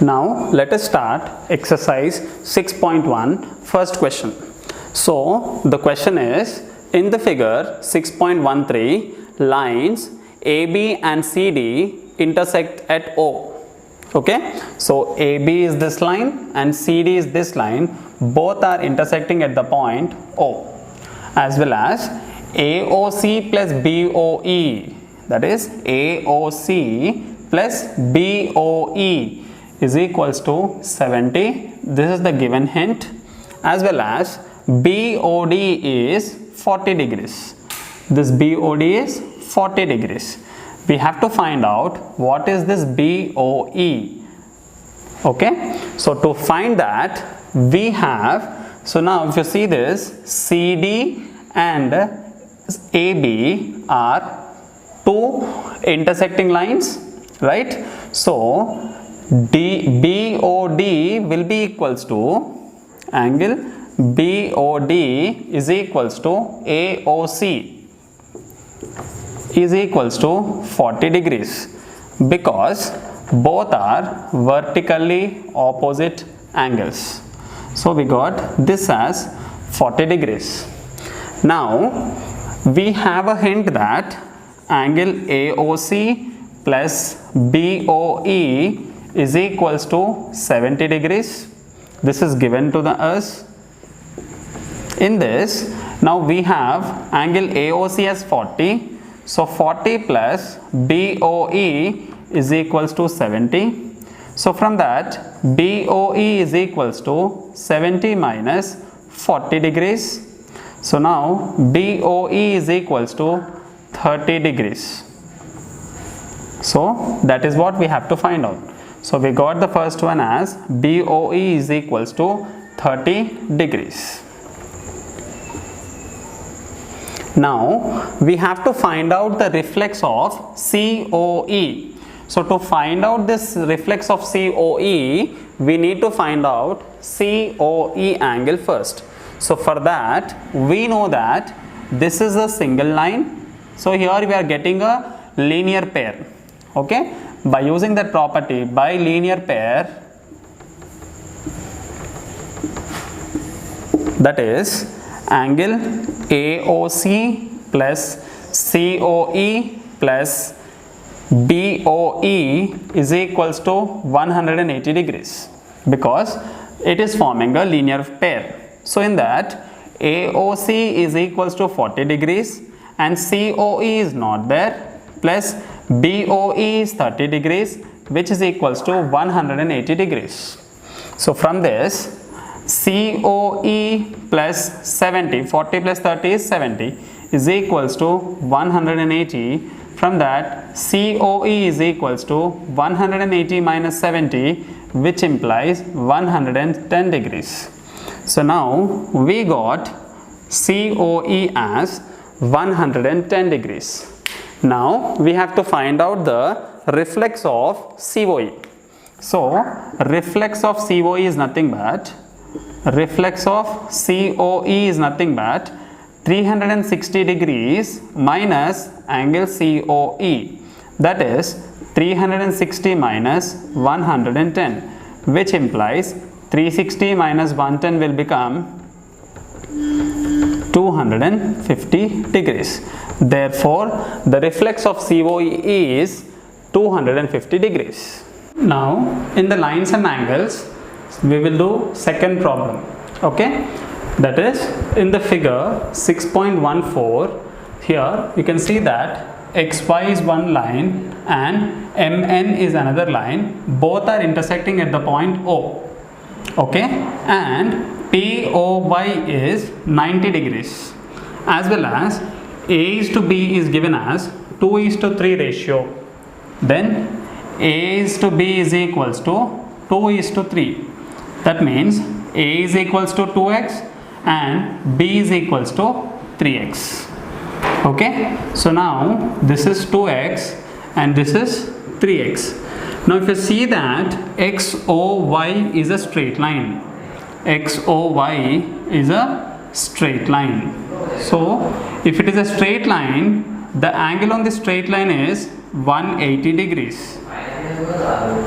Now let us start exercise 6.1, first question. So the question is, in the figure 6.13, lines AB and CD intersect at O. Okay, so AB is this line and CD is this line, both are intersecting at the point O, as well as AOC plus BOE, that is AOC plus BOE is equals to 70. This is the given hint, as well as BOD is 40 degrees. This BOD is 40 degrees. We have to find out what is this BOE. Okay, so to find that we have, so now if you see this, CD and AB are two intersecting lines, right? So BOD will be equals to, angle BOD is equals to AOC is equals to 40 degrees, because both are vertically opposite angles. So we got this as 40 degrees. Now we have a hint that angle AOC plus BOE is equals to 70 degrees. This is given to us. In this, now we have angle AOC as 40. So 40 plus BOE is equals to 70. So from that, BOE is equals to 70 minus 40 degrees. So now BOE is equals to 30 degrees. So that is what we have to find out. So we got the first one as BOE is equals to 30 degrees. Now we have to find out the reflex of COE. So to find out this reflex of COE, we need to find out COE angle first. So for that, we know that this is a single line. So here we are getting a linear pair. Okay, by using that property, by linear pair, that is angle AOC plus COE plus BOE is equals to 180 degrees, because it is forming a linear pair. So in that, AOC is equals to 40 degrees and COE is not there, plus BOE is 30 degrees, which is equals to 180 degrees. So from this, COE plus 70, 40 plus 30 is 70, is equals to 180. From that, COE is equals to 180 minus 70, which implies 110 degrees. So now we got COE as 110 degrees. Now we have to find out the reflex of COE. So reflex of COE is nothing but, reflex of COE is nothing but 360 degrees minus angle COE, that is 360 minus 110, which implies 360 minus 110 will become 250 degrees. Therefore, the reflex of COE is 250 degrees. Now, in the lines and angles, we will do second problem. Okay, that is in the figure 6.14. Here you can see that XY is one line and MN is another line. Both are intersecting at the point O. Okay, and POY is 90 degrees, as well as A is to B is given as 2:3 ratio. Then A is to B is equals to 2:3. That means A is equals to 2x and B is equals to 3x. Okay, so now this is 2x and this is 3x. Now if you see that XOY is a straight line, XOY is a straight line. So if it is a straight line, the angle on the straight line is 180 degrees.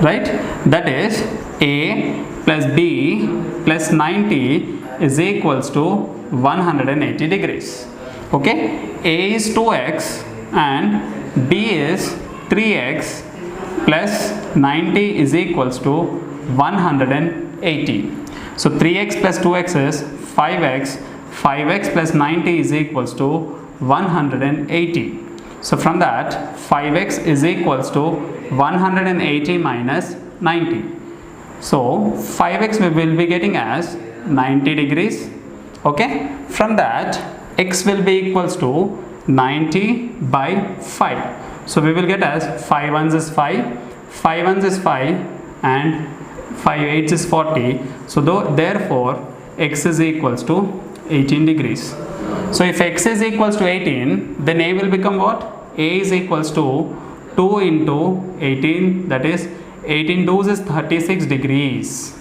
right? That is A plus B plus 90 is equals to 180 degrees. Okay, A is 2x and B is 3x plus 90 is equals to 180. So 3x plus 2x is 5x, 5x plus 90 is equals to 180. So from that 5x is equals to 180 minus 90. So 5x we will be getting as 90 degrees. Okay, from that x will be equals to 90 by 5. So we will get as 5 ones is 5, 5 ones is 5 and 5 eights is 40. So therefore x is equals to 18 degrees. So if x is equals to 18, then a will become what? A is equals to 2 into 18, that is 18 2s is 36 degrees,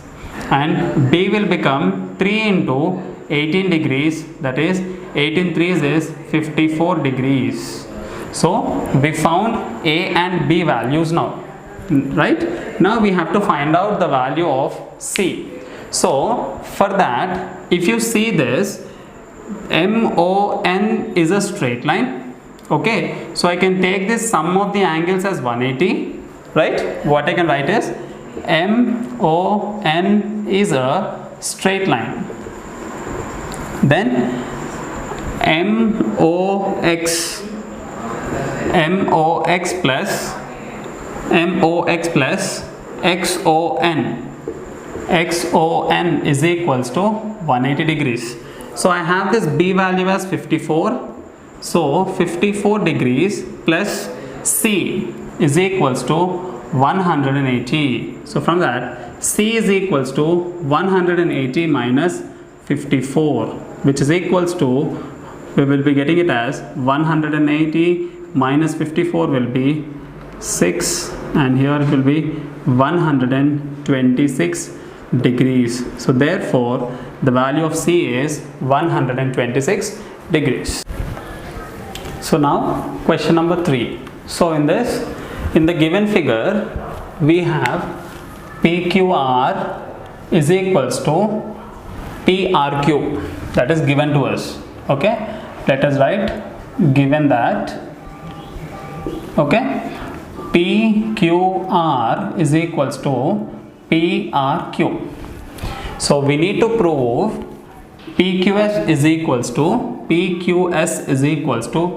and b will become 3 into 18 degrees, that is 18 3s is 54 degrees. So we found a and b values now, right? Now we have to find out the value of c. So for that, if you see this, MON is a straight line. Okay, so I can take this sum of the angles as 180, right? What I can write is MON is a straight line. Then MOX plus XON is equals to 180 degrees. So I have this B value as 54. So 54 degrees plus C is equals to 180. So from that C is equals to 180 minus 54, which is equals to, we will be getting it as 180 minus 54 will be 6, and here it will be 126 degrees. So therefore the value of C is 126 degrees. So now question number 3. So in the given figure we have PQR is equals to PRQ, that is given to us. Okay, let us write, given that, okay, PQR is equals to PRQ. So we need to prove PQS is equals to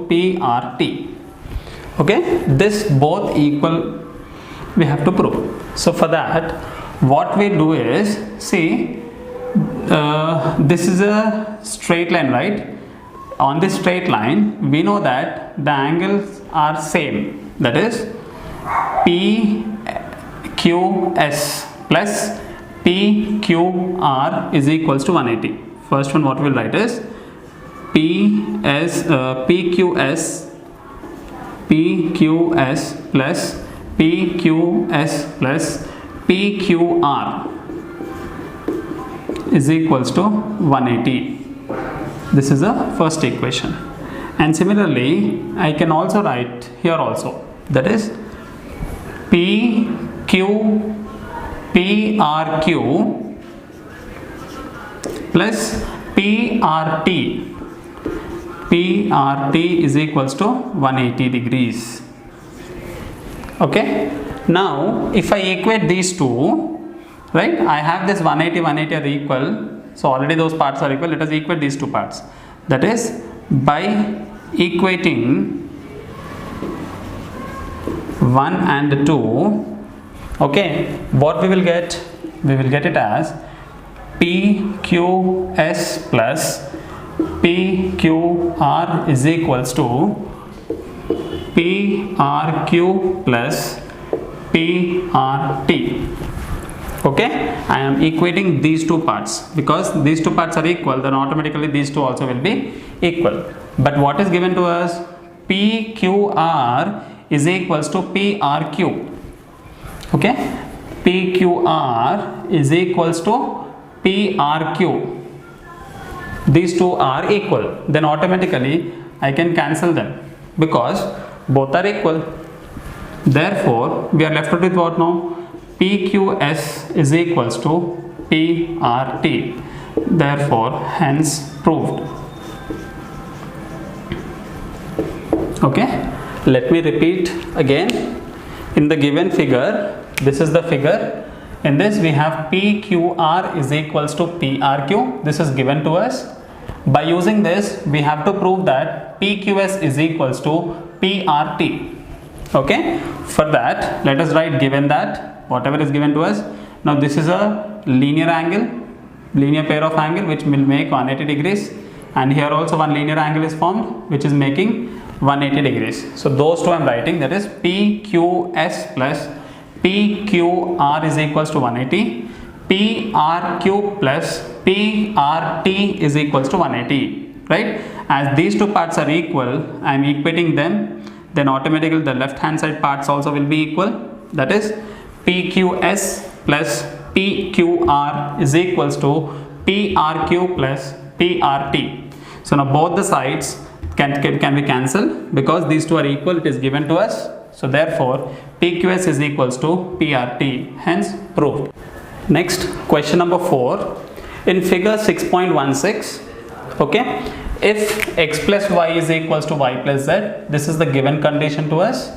PRT. Okay, this both equal we have to prove. So for that, what we do is, see, this is a straight line, right? On this straight line we know that the angles are same, that is PQS plus PQR is equals to 180. First one what we will write is PQS plus PQR is equals to 180. This is the first equation. And similarly I can also write here also, that is PRQ plus PRT is equals to 180 degrees. Okay, now if I equate these two, right, I have this 180 are equal, so already those parts are equal. Let us equate these two parts, that is by equating 1 and 2. Okay, what we will get? We will get it as PQS plus PQR is equals to PRQ plus PRT. Okay, I am equating these two parts, because these two parts are equal, then automatically these two also will be equal. But what is given to us? PQR is equals to PRQ. Okay, PQR is equals to PRQ. These two are equal, then automatically I can cancel them because both are equal. Therefore, we are left with what now? PQS is equals to PRT. Therefore, hence proved. Okay, let me repeat again. In the given figure, this is the figure. In this we have PQR is equals to PRQ. This is given to us. By using this, we have to prove that PQS is equals to PRT. Okay, for that, let us write given that whatever is given to us. Now this is a linear angle, linear pair of angle which will make 180 degrees, and here also one linear angle is formed which is making 180 degrees. So those two I am writing, that is PQS plus PQR is equals to 180, PRQ plus PRT is equals to 180, right? As these two parts are equal, I am equating them, then automatically the left hand side parts also will be equal, that is PQS plus PQR is equals to PRQ plus PRT. So now both the sides can be cancelled because these two are equal, it is given to us. So therefore PQS is equals to PRT, hence proved. Next, question number 4. In figure 6.16, okay, if x plus y is equals to y plus z, this is the given condition to us.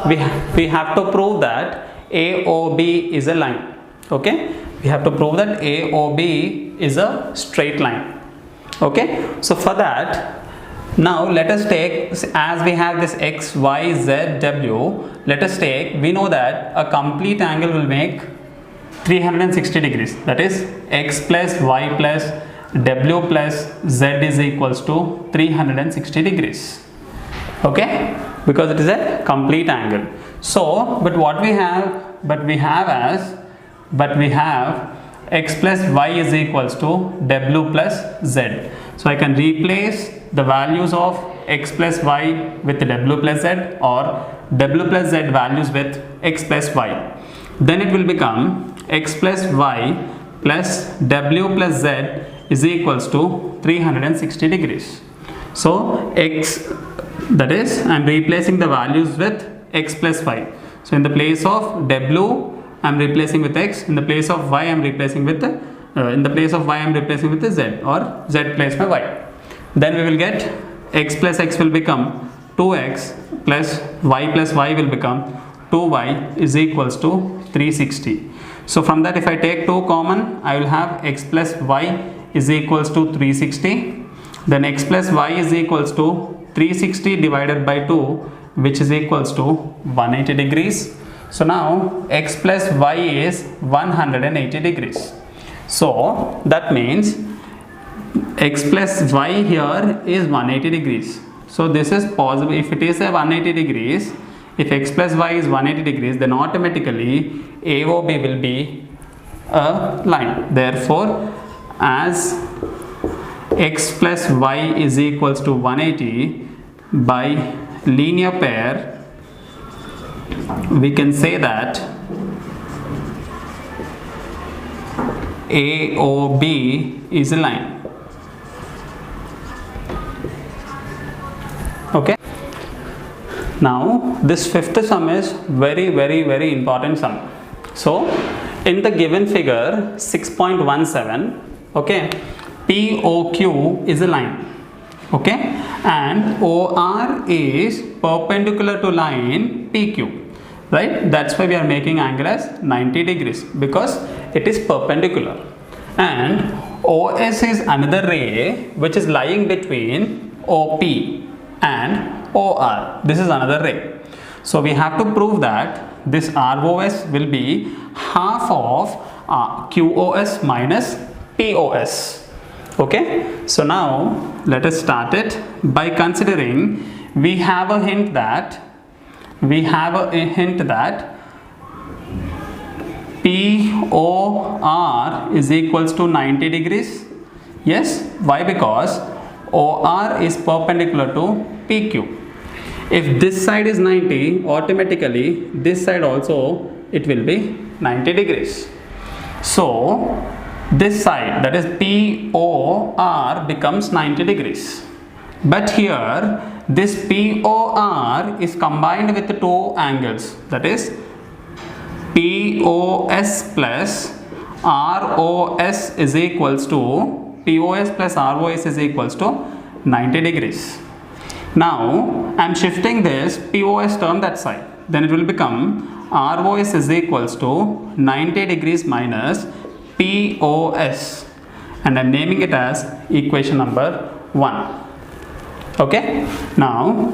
We have to prove that AOB is a line. Okay, we have to prove that AOB is a straight line. Okay, so for that, now let us take, as we have this x, y, z, w, let us take, we know that a complete angle will make 360 degrees, that is x plus y plus w plus z is equals to 360 degrees. Okay, because it is a complete angle. So but what we have, we have x plus y is equals to w plus z. So I can replace the values of x plus y with w plus z, or w plus z values with x plus y. Then it will become x plus y plus w plus z is equals to 360 degrees. So x, that is I am replacing the values with x plus y. So in the place of w I am replacing with x, in the place of y I am replacing with the z, or z placed by y. Then we will get x plus x will become 2x plus y will become 2y is equals to 360. So from that, if I take 2 common, I will have x plus y is equals to 360. Then x plus y is equals to 360 divided by 2, which is equals to 180 degrees. So now x plus y is 180 degrees. So that means x plus y here is 180 degrees. So this is possible. If it is a 180 degrees, if x plus y is 180 degrees, then automatically AOB will be a line. Therefore, as x plus y is equals to 180 by linear pair, we can say that AOB is a line. Okay. Now this fifth sum is very important sum. So in the given figure 6.17, okay, POQ is a line, okay, and OR is perpendicular to line PQ, right? That's why we are making angle as 90 degrees, because it is perpendicular. And OS is another ray which is lying between OP and OR. This is another ray. So we have to prove that this ROS will be half of QOS minus POS. Okay, so now let us start it by considering we have a hint that POR is equals to 90 degrees. Yes, why? Because OR is perpendicular to PQ. If this side is 90, automatically this side also it will be 90 degrees. So this side, that is POR, becomes 90 degrees. But here this POR is combined with two angles, that is POS plus ROS is equals to POS plus ROS is equals to 90 degrees. Now I am shifting this POS term that side, then it will become ROS is equals to 90 degrees minus POS, and I am naming it as equation number 1. Okay, now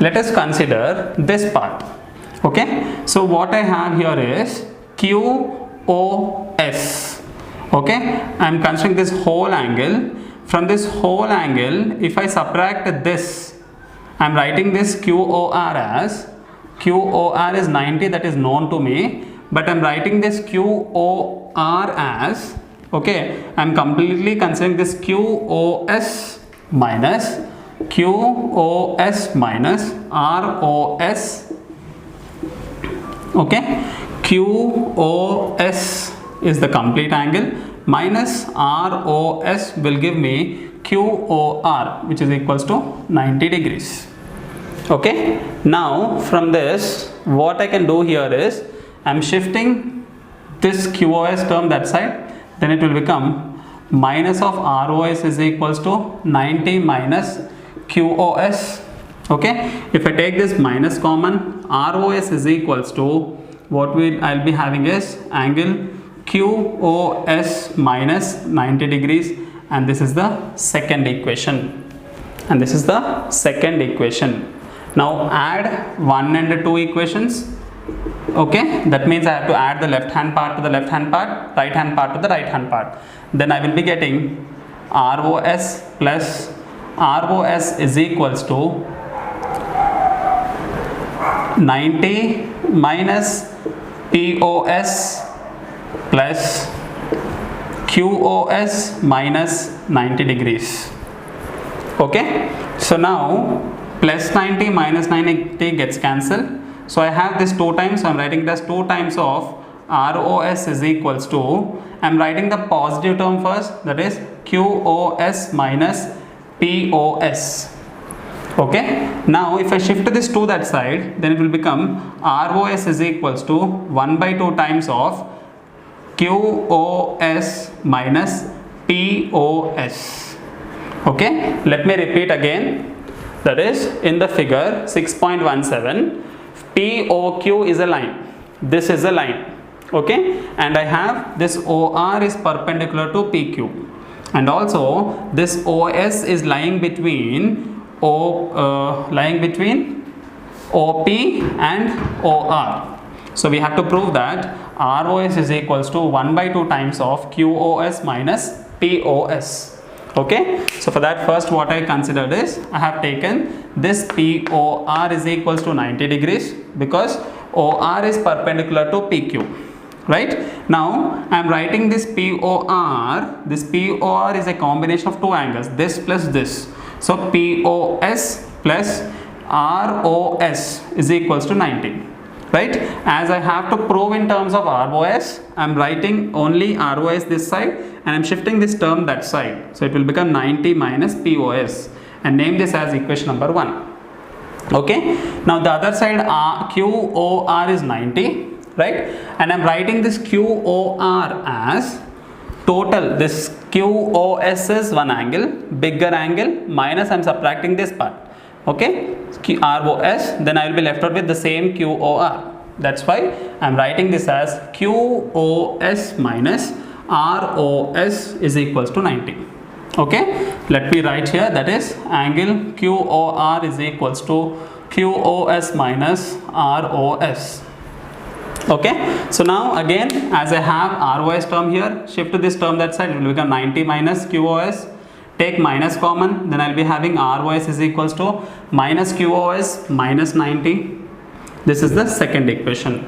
let us consider this part. Okay, so what I have here is QOS. Okay, I am considering this whole angle. From this whole angle, if I subtract this, I am writing this QOR as, QOR is 90, that is known to me, but I am writing this QOR as, okay, I am completely considering this QOS minus ROS. Okay, QOS is the complete angle minus ROS will give me QOR, which is equals to 90 degrees. Okay, now from this what I can do here is I am shifting this QOS term that side, then it will become minus of ROS is equals to 90 minus QOS. Okay, if I take this minus common, ROS is equals to what I'll be having is angle QOS minus 90 degrees, and this is the second equation, and this is the second equation. Now add 1 and 2 equations. Okay, that means I have to add the left hand part to the left hand part, right hand part to the right hand part. Then I will be getting ROS plus ROS is equals to 90 minus POS plus QOS minus 90 degrees. Okay, so now plus 90 minus 90 gets cancelled. So I have this 2 times, so I am writing it as 2 times of ROS is equals to, I am writing the positive term first, that is QOS minus POS. Okay, now if I shift this to that side, then it will become ROS is equals to 1 by 2 times of QOS minus POS. Okay, let me repeat again, that is in the figure 6.17, POQ is a line, this is a line. Okay, and I have this OR is perpendicular to PQ, and also this OS is lying between OP and OR. So we have to prove that ROS is equals to 1 by 2 times of QOS minus POS. Okay, so for that, first what I considered is I have taken this POR is equals to 90 degrees because OR is perpendicular to PQ. Right, now I am writing this POR. This POR is a combination of 2 angles, this plus this. So POS plus ROS is equals to 90. Right, as I have to prove in terms of ROS, I am writing only ROS this side and I am shifting this term that side. So it will become 90 minus POS and name this as equation number 1. Okay, now the other side QOR is 90. Right, and I am writing this QOR as total, this QOS is one angle, bigger angle, minus I am subtracting this part. Okay, ROS, then I will be left out with the same QOR. That's why I am writing this as QOS minus ROS is equals to 90. Okay, let me write here, that is angle QOR is equals to QOS minus ROS. Okay, so now again as I have ROS term here, shift to this term that side, it will become 90 minus QOS, take minus common, then I will be having ROS is equals to minus QOS minus 90. This is the second equation.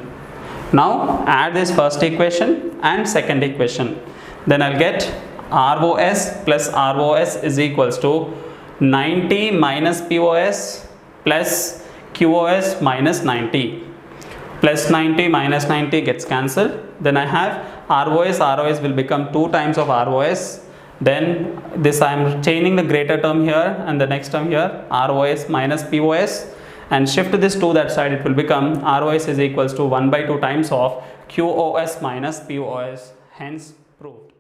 Now add this first equation and second equation, then I will get ROS plus ROS is equals to 90 minus POS plus QOS minus 90. Plus 90 minus 90 gets cancelled. Then I have ROS will become 2 times of ROS Then this I am chaining the greater term here and the next term here, ROS minus POS, and shift this to that side, it will become ROS is equals to 1 by 2 times of QOS minus POS, hence proved.